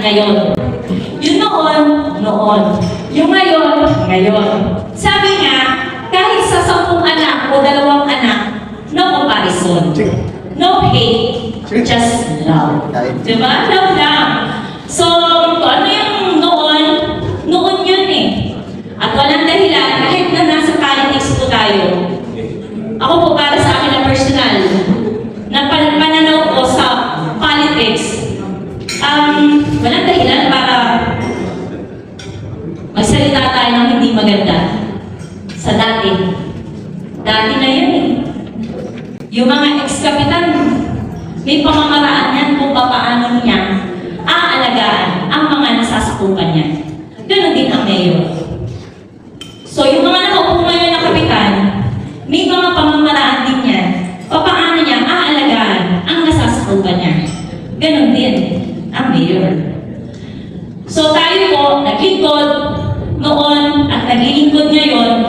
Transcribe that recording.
ngayon. Yung noon. Yung ngayon. Sabi nga, kahit sa 10 anak o 2 anak, no comparison. No hate. Just love. Diba? Love lang. So, kung ano yung noon yun eh. At walang dahilan, kahit na nasa politics po tayo. Ako po para sa akin na personal, na pananaw ko sa politics, walang dahilan para magsalita tayo ng hindi maganda sa dati. Dati na yun eh. Yung mga ex-kapitan, may pamamaraan yan kung paano niya aalagaan ang mga nasasakupan niya. Ganon din ang mayor. So yung mga nakaupo ngayon na kapitan, may mga pamamaraan din yan paano niya aalagaan ang nasasakupan niya. Ganon din ang mayor. So tayo po, naglingkod noon at naglilingkod ngayon